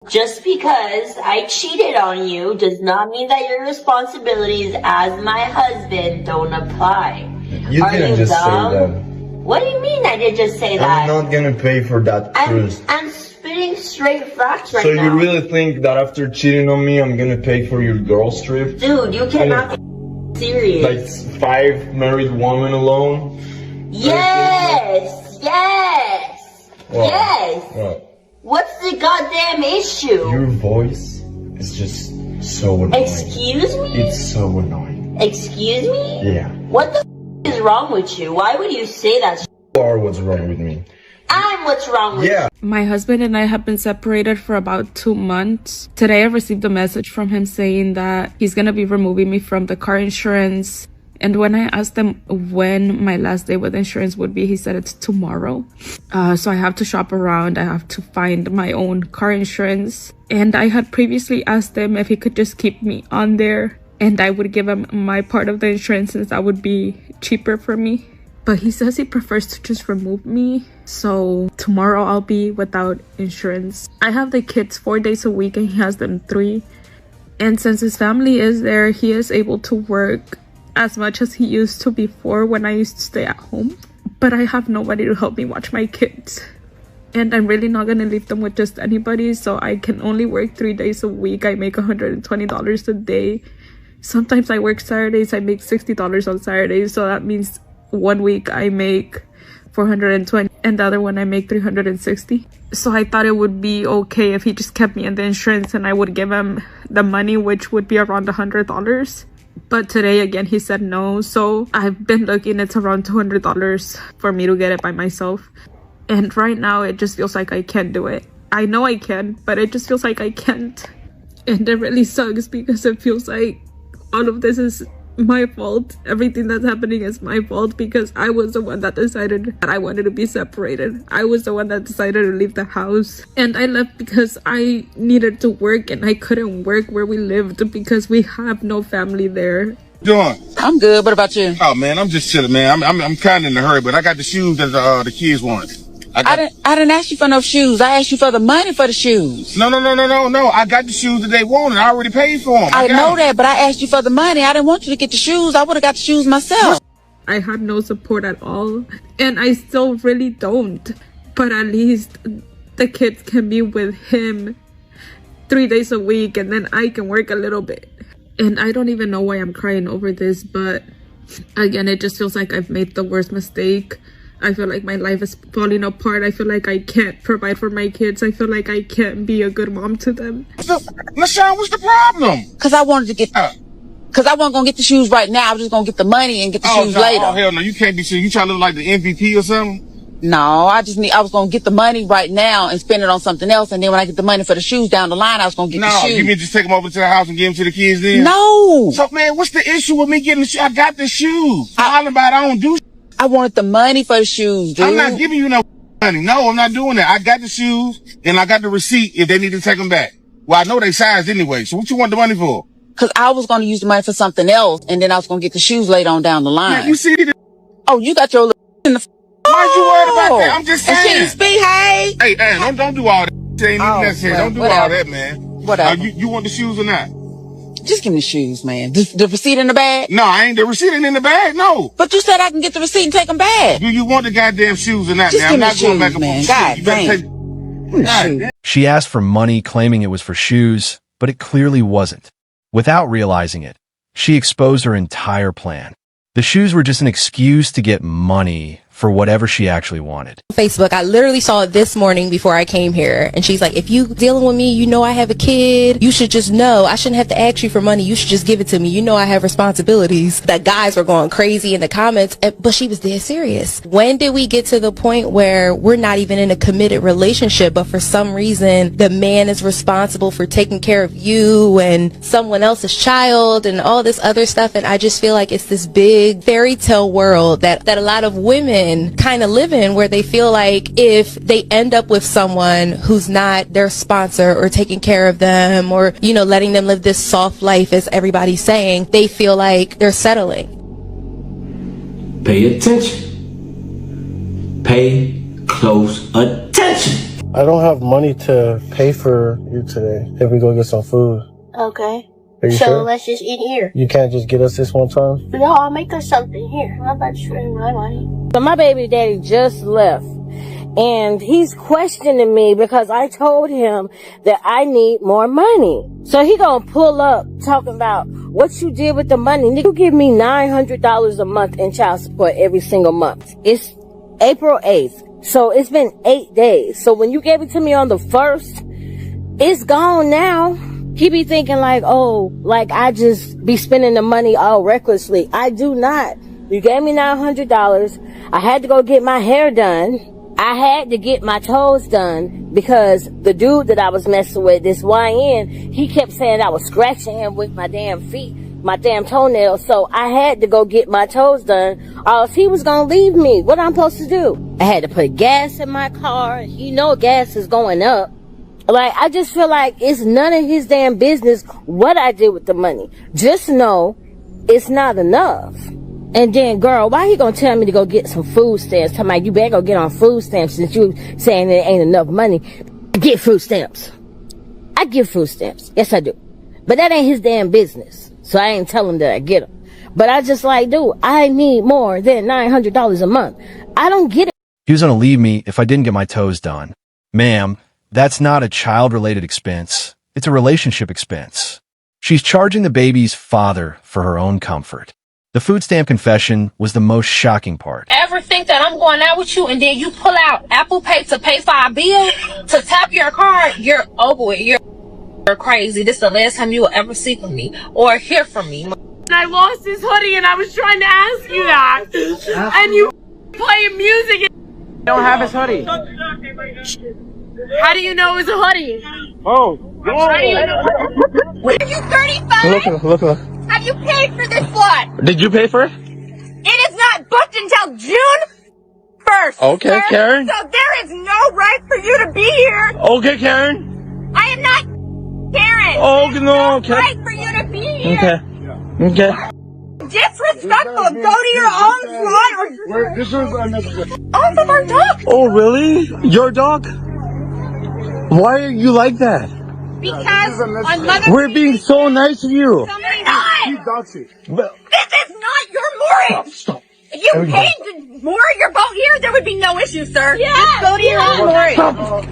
Just because I cheated on you does not mean that your responsibilities as my husband don't apply. You didn't just say that. What do you mean I did just say that? I'm not gonna pay for that cruise. I'm spitting straight facts right now. So now. you really think that after cheating on me, I'm gonna pay for your girls trip? Dude, you cannot be serious. Like 5 married women alone? Yes! Yes! Wow. Yes! Wow. What's the goddamn issue? Your voice is just so annoying. Excuse me? It's so annoying. Excuse me? Yeah. What the is wrong with you? Why would you say that? You are what's wrong with me. I'm what's wrong with you. My husband and I have been separated for about 2 months. Today I received a message from him saying that he's gonna be removing me from the car insurance. And when I asked him when my last day with insurance would be, he said it's tomorrow. So I have to shop around. I have to find my own car insurance. And I had previously asked him if he could just keep me on there and I would give him my part of the insurance since that would be cheaper for me. But he says he prefers to just remove me. So tomorrow I'll be without insurance. I have the kids 4 days a week and he has them 3. And since his family is there, he is able to work as much as he used to before when I used to stay at home. But I have nobody to help me watch my kids. And I'm really not gonna leave them with just anybody, so I can only work 3 days a week. I make $120 a day. Sometimes I work Saturdays, I make $60 on Saturdays, so that means 1 week I make $420 and the other one I make $360. So I thought it would be okay if he just kept me in the insurance and I would give him the money, which would be around $100. But today again he said no, so I've been looking. It's around $200 for me to get it by myself, and right now it just feels like I can't do it. I know I can, but it just feels like I can't, and it really sucks because it feels like all of this is my fault. Everything that's happening is my fault because I was the one that decided that I wanted to be separated. I was the one that decided to leave the house, and I left because I needed to work and I couldn't work where we lived because we have no family there. Doing? I'm good. What about you? Oh man, I'm just chilling, man. I'm kind of in a hurry, but I got the shoes that the kids wanted. I didn't ask you for no shoes. I asked you for the money for the shoes. No. I got the shoes that they wanted. I already paid for them. I know that, but I asked you for the money. I didn't want you to get the shoes. I would have got the shoes myself. I had no support at all, and I still really don't. But at least the kids can be with him 3 days a week, and then I can work a little bit. And I don't even know why I'm crying over this, but again, it just feels like I've made the worst mistake. I feel like my life is falling apart. I feel like I can't provide for my kids. I feel like I can't be a good mom to them. LaShawn, what's the problem? Because I wanted to get... Because I wasn't going to get the shoes right now. I was just going to get the money and get the shoes later. Oh, hell no. You can't be serious. You trying to look like the MVP or something? No, I was going to get the money right now and spend it on something else. And then when I get the money for the shoes down the line, I was going to get the shoes. No, you mean just take them over to the house and give them to the kids then? No. So, man, what's the issue with me getting the shoes? I got the shoes. I don't do I wanted the money for the shoes, dude. I'm not giving you no money. No, I'm not doing that. I got the shoes and I got the receipt if they need to take them back. Well, I know they sized anyway. So what you want the money for? Because I was going to use the money for something else, and then I was going to get the shoes later on down the line. Yeah, you see this? Oh, you got your little in the... Why you worried about that? I'm just saying. And she speak, hey? Hey, don't do all that. It ain't even necessary. Don't do all that, man. Whatever. You want the shoes or not? Just give me the shoes, man. The receipt in the bag? No, the receipt ain't in the bag, no. But you said I can get the receipt and take them back. Do you want the goddamn shoes or not? Just now? give I'm me not the going back shoes, and man. forth. God damn. She asked for money, claiming it was for shoes, but it clearly wasn't. Without realizing it, she exposed her entire plan. The shoes were just an excuse to get money for whatever she actually wanted. Facebook, I literally saw it this morning before I came here, and she's like, if you dealing with me, you know I have a kid, you should just know I shouldn't have to ask you for money, you should just give it to me, you know I have responsibilities. That guys were going crazy in the comments, but she was dead serious. When did we get to the point where we're not even in a committed relationship, but for some reason the man is responsible for taking care of you and someone else's child and all this other stuff? And I just feel like it's this big fairy tale world that a lot of women kind of live in, where they feel like if they end up with someone who's not their sponsor or taking care of them, or, you know, letting them live this soft life, as everybody's saying, they feel like they're settling. Pay attention. Pay close attention. I don't have money to pay for you today if we go get some food. Okay. Are you so sure? let's just eat here. You can't just get us this one time? No, I'll make us something here. I'm not about to spend my money. So my baby daddy just left. And he's questioning me because I told him that I need more money. So he gonna pull up talking about what you did with the money. You give me $900 a month in child support every single month. It's April 8th. So it's been 8 days. So when you gave it to me on the 1st, it's gone now. He be thinking like, oh, like I just be spending the money all recklessly. I do not. You gave me $900. I had to go get my hair done. I had to get my toes done because the dude that I was messing with, this YN, he kept saying I was scratching him with my damn feet, my damn toenails. So I had to go get my toes done, or else he was gonna leave me. What I'm supposed to do? I had to put gas in my car. You know gas is going up. Like, I just feel like it's none of his damn business what I did with the money. Just know it's not enough. And then, girl, why he gonna tell me to go get some food stamps? Tell me, you better go get on food stamps since you saying there ain't enough money. Get food stamps. I give food stamps. Yes, I do. But that ain't his damn business. So I ain't telling him that I get them. But I just like, dude, I need more than $900 a month. I don't get it. He was going to leave me if I didn't get my toes done. Ma'am, that's not a child-related expense. It's a relationship expense. She's charging the baby's father for her own comfort. The food stamp confession was the most shocking part. Ever think that I'm going out with you and then you pull out Apple Pay to pay for a bill to tap your card? You're over it. You're crazy. This is the last time you will ever see from me or hear from me. I lost his hoodie and I was trying to ask you that. And you playing music. You don't have his hoodie. How do you know it was a hoodie? Oh, How do you know? Are you 35? Look. Have you paid for this one? Did you pay for it? It is not booked until June 1st. Okay, sir. Karen. So there is no right for you to be here. Okay, Karen. I am not Karen. Oh, There's no, okay. right for you to be here. Okay. Disrespectful. Go to your own slot or... This is unnecessary. Off of our dog. Oh, really? Your dog? Why are you like that? Because on Mother We're being so nice to you. This is not your mooring. Stop. If you paid to moor your boat here, there would be no issue, sir. Yeah, just go to your own mooring.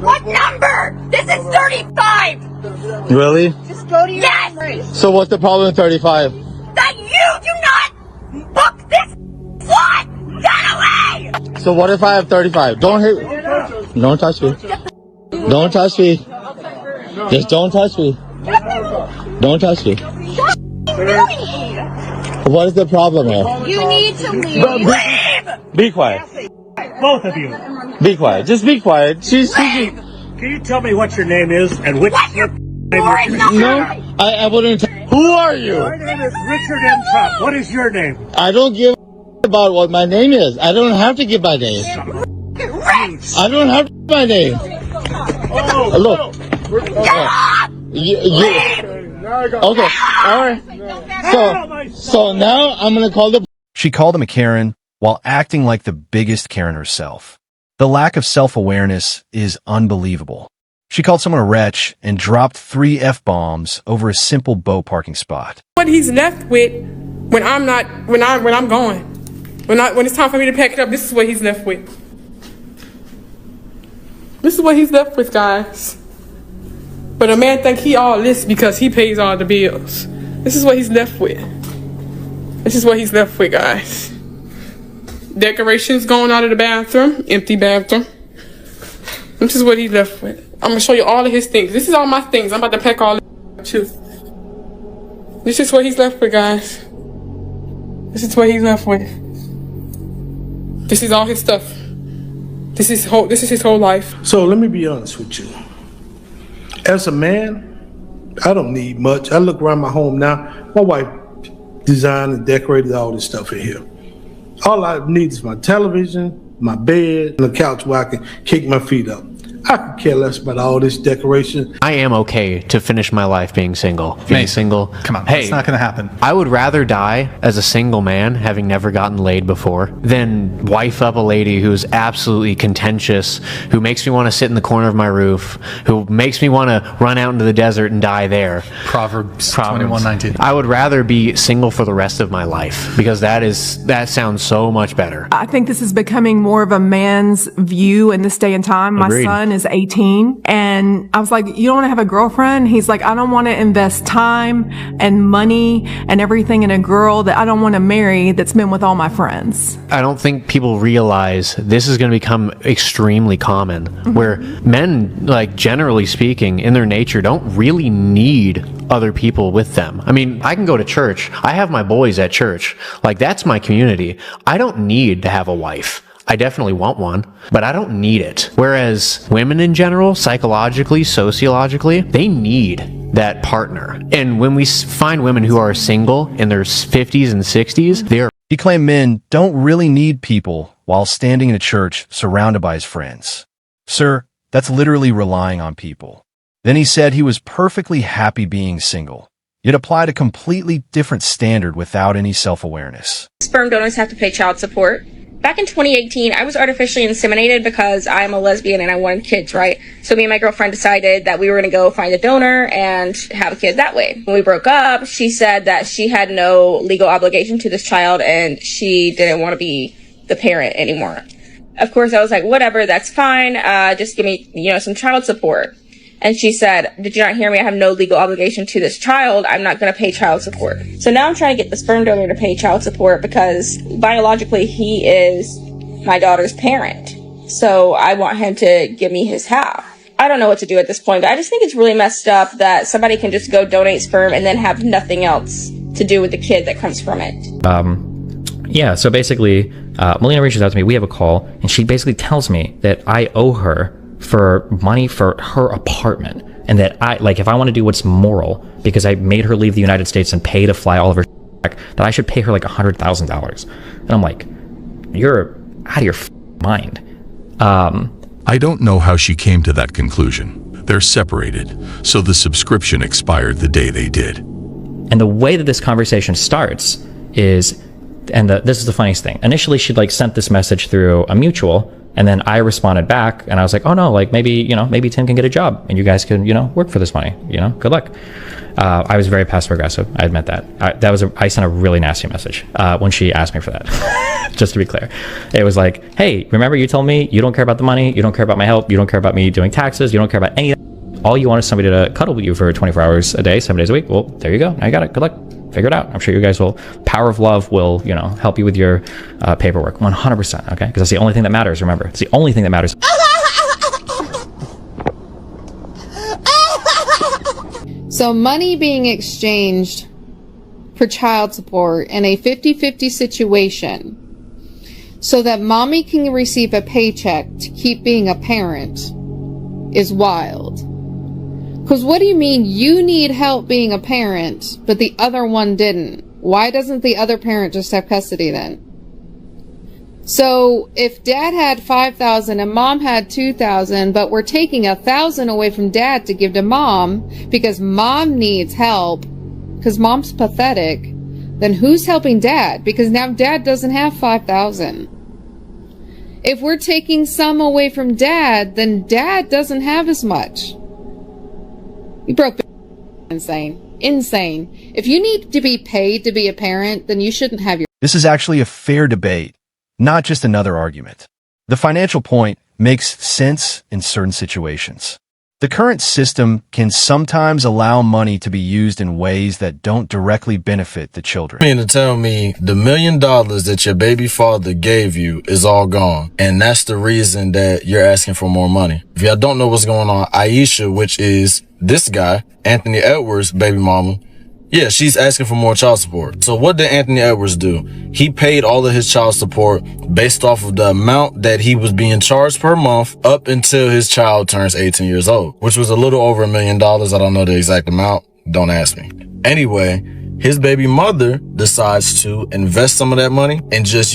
What number? This is 35. Really? Just go to your own mooring. So what's the problem with 35? That you do not book this slot. Get away. So what if I have 35? Don't hit. Don't touch me. Don't touch me. Just don't touch me. Don't touch me. What is the problem here? You need to leave. Be quiet. Both of you. Be quiet. Just be quiet. Can you tell me what your name is and which your No, I wouldn't. Who are you? My name is Richard M. Trump. What is your name? I don't give about what my name is. I don't have to give my name. I don't have my name. Oh, look. Okay. All right. So now I'm gonna call the. She called him a Karen while acting like the biggest Karen herself. The lack of self-awareness is unbelievable. She called someone a wretch and dropped 3 F-bombs over a simple boat parking spot. What he's left with when I'm gone. When it's time for me to pack it up, this is what he's left with. This is what he's left with, guys. But a man think he all this because he pays all the bills. This is what he's left with. This is what he's left with, guys. Decorations going out of the bathroom. Empty bathroom. This is what he's left with. I'm going to show you all of his things. This is all my things. I'm about to pack all this too. This is what he's left with, guys. This is what he's left with. This is all his stuff. This is his whole life. So let me be honest with you. As a man, I don't need much. I look around my home now. My wife designed and decorated all this stuff in here. All I need is my television, my bed, and a couch where I can kick my feet up. I could care less about all this decoration. I am okay to finish my life being single. Being single. Come on, hey, it's not going to happen. I would rather die as a single man, having never gotten laid before, than wife up a lady who's absolutely contentious, who makes me want to sit in the corner of my roof, who makes me want to run out into the desert and die there. Proverbs 21:19. I would rather be single for the rest of my life, because that sounds so much better. I think this is becoming more of a man's view in this day and time. Agreed. My son is 18, and I was like, you don't want to have a girlfriend? He's like, I don't want to invest time and money and everything in a girl that I don't want to marry that's been with all my friends. I don't think people realize this is going to become extremely common, where men, like generally speaking, in their nature, don't really need other people with them. I mean, I can go to church. I have my boys at church. Like, that's my community. I don't need to have a wife. I definitely want one, but I don't need it. Whereas women in general, psychologically, sociologically, they need that partner. And when we find women who are single in their 50s and 60s, they are. He claimed men don't really need people while standing in a church surrounded by his friends. Sir, that's literally relying on people. Then he said he was perfectly happy being single, yet applied a completely different standard without any self-awareness. Sperm donors have to pay child support. Back in 2018, I was artificially inseminated because I'm a lesbian and I wanted kids, right? So me and my girlfriend decided that we were going to go find a donor and have a kid that way. When we broke up, she said that she had no legal obligation to this child and she didn't want to be the parent anymore. Of course, I was like, whatever, that's fine. Just give me, some child support. And she said, did you not hear me? I have no legal obligation to this child. I'm not going to pay child support. So now I'm trying to get the sperm donor to pay child support because biologically he is my daughter's parent. So I want him to give me his half. I don't know what to do at this point, but I just think it's really messed up that somebody can just go donate sperm and then have nothing else to do with the kid that comes from it. Yeah, so basically, Melina reaches out to me. We have a call, and she basically tells me that I owe her for money for her apartment, and that if I want to do what's moral, because I made her leave the United States and pay to fly all of her back, that I should pay her like $100,000. And I'm like, you're out of your mind. I don't know how she came to that conclusion. They're separated, so the subscription expired the day they did. And the way that this conversation starts is, this is the funniest thing. Initially, she'd sent this message through a mutual. And then I responded back and I was like, oh no, maybe Tim can get a job and you guys can, work for this money, good luck. I was very passive aggressive. I admit that. I sent a really nasty message, when she asked me for that. Just to be clear. It was like, hey, remember you told me you don't care about the money, you don't care about my help, you don't care about me doing taxes, you don't care about anything. All you want is somebody to cuddle with you for 24 hours a day, 7 days a week. Well, there you go. Now you got it. Good luck. Figure it out. I'm sure you guys will. Power of love will, help you with your paperwork 100%. Okay, because that's the only thing that matters. Remember, it's the only thing that matters. So money being exchanged for child support in a 50-50 situation, so that mommy can receive a paycheck to keep being a parent, is wild. Because what do you mean you need help being a parent, but the other one didn't? Why doesn't the other parent just have custody then? So if dad had $5,000 and mom had $2,000, but we're taking $1,000 away from dad to give to mom because mom needs help, because mom's pathetic, then who's helping dad? Because now dad doesn't have $5,000. If we're taking some away from dad, then dad doesn't have as much. You broke insane. Insane. If you need to be paid to be a parent, then you shouldn't have your... This is actually a fair debate, not just another argument. The financial point makes sense in certain situations. The current system can sometimes allow money to be used in ways that don't directly benefit the children. You mean to tell me the $1 million that your baby father gave you is all gone, and that's the reason that you're asking for more money? If y'all don't know what's going on, Aisha, which is this guy, Anthony Edwards' baby mama, yeah, she's asking for more child support. So what did Anthony Edwards do? He paid all of his child support based off of the amount that he was being charged per month up until his child turns 18 years old, which was a little over $1 million. I don't know the exact amount. Don't ask me. Anyway, his baby mother decides to invest some of that money and just,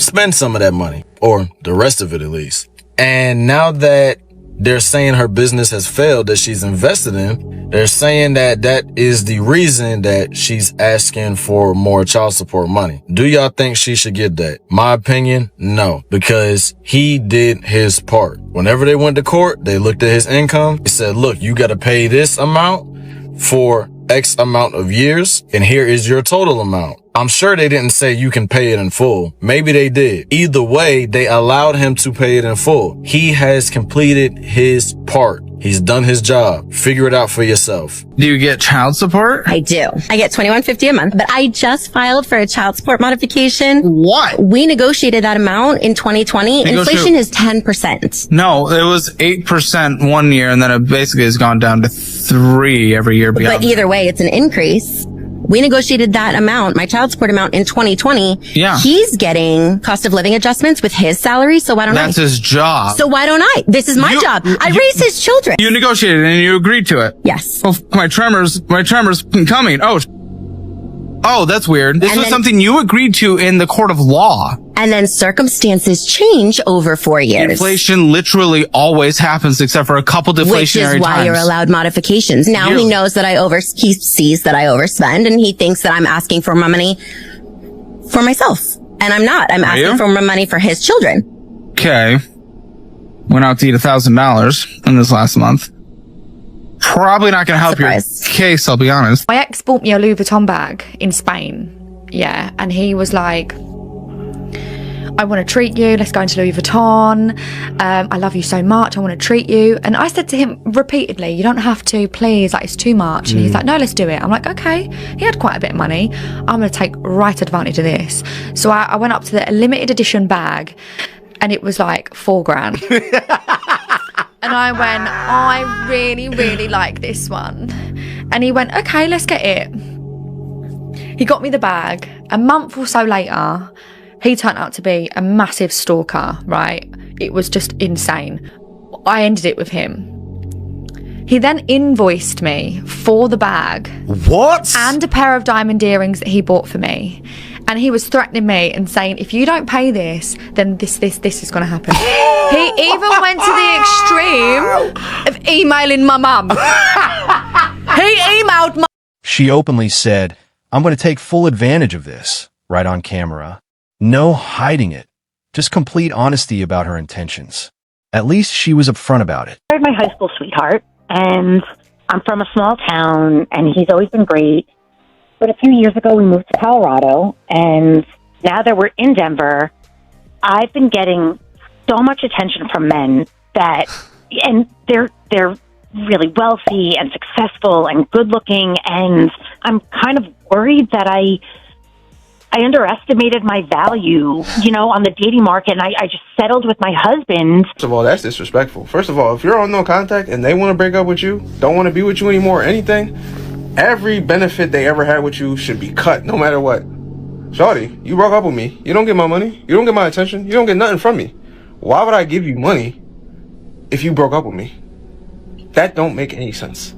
spend some of that money, or the rest of it at least. And now that They're saying her business has failed that she's invested in. They're saying that that is the reason that she's asking for more child support money. Do y'all think she should get that? My opinion, no, because he did his part. Whenever they went to court, they looked at his income. They said, look, you got to pay this amount for X amount of years, and here is your total amount. I'm sure they didn't say you can pay it in full. Maybe they did. Either way, they allowed him to pay it in full. He has completed his part. He's done his job. Figure it out for yourself. Do you get child support? I do. I get $21.50 a month, but I just filed for a child support modification. What? We negotiated that amount in 2020. Inflation is 10%. No, it was 8% one year, and then it basically has gone down to 3 every year beyond. But either way, it's an increase. We negotiated that amount, my child support amount, in 2020. Yeah. He's getting cost of living adjustments with his salary, so why don't I? That's his job. So why don't I? This is my job. I raise his children. You negotiated and you agreed to it. Yes. Oh, my tremors coming. Oh, that's weird. This was something you agreed to in the court of law. And then circumstances change over 4 years. Inflation literally always happens except for a couple deflationary times. Which is why you're allowed modifications. Now he knows that he sees that I overspend, and he thinks that I'm asking for my money for myself. And I'm not. I'm asking for my money for his children. Okay. Went out to eat $1,000 in this last month. Probably not going to help your case, I'll be honest. My ex bought me a Louis Vuitton bag in Spain. Yeah. And he was like, I want to treat you. Let's go into Louis Vuitton. I love you so much. I want to treat you. And I said to him repeatedly, you don't have to, please. Like, it's too much. And he's like, no, let's do it. I'm like, okay. He had quite a bit of money. I'm going to take right advantage of this. So I went up to the limited edition bag, and it was like $4,000. And I went, I really, really like this one. And he went, okay, let's get it. He got me the bag. A month or so later, he turned out to be a massive stalker, right? It was just insane. I ended it with him. He then invoiced me for the bag. What? And a pair of diamond earrings that he bought for me. And he was threatening me and saying, if you don't pay this, then this is going to happen. He even went to the extreme of emailing my mum. He emailed my... She openly said, I'm going to take full advantage of this, right on camera. No hiding it. Just complete honesty about her intentions. At least she was upfront about it. I married my high school sweetheart, and I'm from a small town, and he's always been great. But a few years ago, we moved to Colorado, and now that we're in Denver, I've been getting so much attention from men that, and they're really wealthy and successful and good-looking, and I'm kind of worried that I underestimated my value, on the dating market, and I just settled with my husband. First of all, that's disrespectful. First of all, if you're on no contact and they want to break up with you, don't want to be with you anymore or anything, every benefit they ever had with you should be cut, no matter what. Shawty, you broke up with me. You don't get my money. You don't get my attention. You don't get nothing from me. Why would I give you money if you broke up with me? That don't make any sense.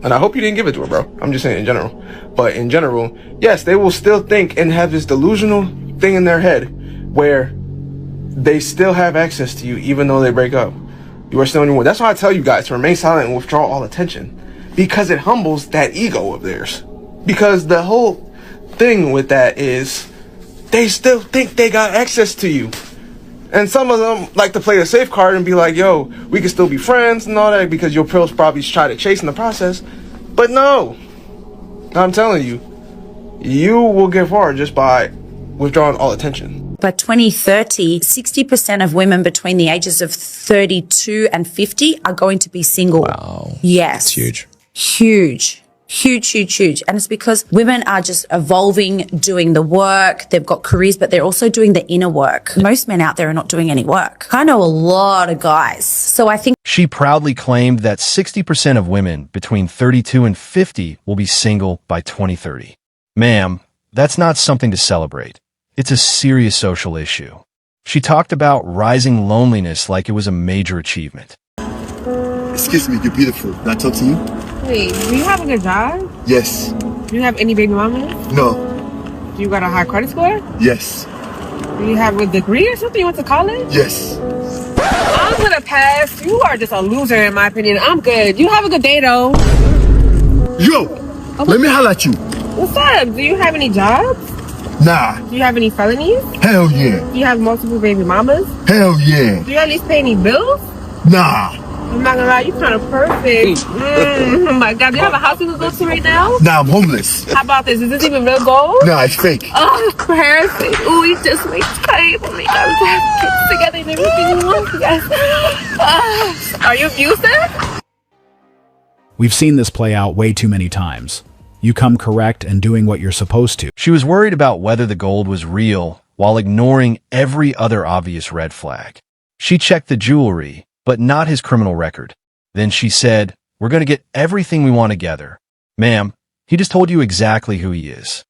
And I hope you didn't give it to her, bro. I'm just saying in general. But in general, yes, they will still think and have this delusional thing in their head where they still have access to you even though they break up. You are still in your world. That's why I tell you guys to remain silent and withdraw all attention. Because it humbles that ego of theirs. Because the whole thing with that is they still think they got access to you. And some of them like to play the safe card and be like, yo, we can still be friends and all that because your pills probably try to chase in the process. But no, I'm telling you, you will get far just by withdrawing all attention. By 2030, 60% of women between the ages of 32 and 50 are going to be single. Wow. Yes. That's huge. Huge. Huge. And it's because women are just evolving, doing the work. They've got careers, but they're also doing the inner work. Most men out there are not doing any work. I know a lot of guys. So I think she proudly claimed that 60% of women between 32 and 50 will be single by 2030. Ma'am, that's not something to celebrate. It's a serious social issue. She talked about rising loneliness like it was a major achievement. Excuse me, you're beautiful. Can I talk to you? Wait, do you have a good job? Yes. Do you have any baby mamas? No. Do you got a high credit score? Yes. Do you have a degree or something? You went to college? Yes. I'm gonna pass. You are just a loser in my opinion. I'm good. You have a good day though. Yo, let me holler at you. What's up? Do you have any jobs? Nah. Do you have any felonies? Hell yeah. Do you have multiple baby mamas? Hell yeah. Do you at least pay any bills? Nah. I'm not gonna lie, you kind of perfect. Oh my god, do you have a house you can go to right now? Nah, I'm homeless. How about this? Is this even real gold? Nah, it's fake. Oh, perfect. Ooh, he just makes time for me. Guys, have kids together and everything you want, guys. Are you abusive? We've seen this play out way too many times. You come correct and doing what you're supposed to. She was worried about whether the gold was real while ignoring every other obvious red flag. She checked the jewelry, but not his criminal record. Then she said, "We're going to get everything we want together. Ma'am, he just told you exactly who he is.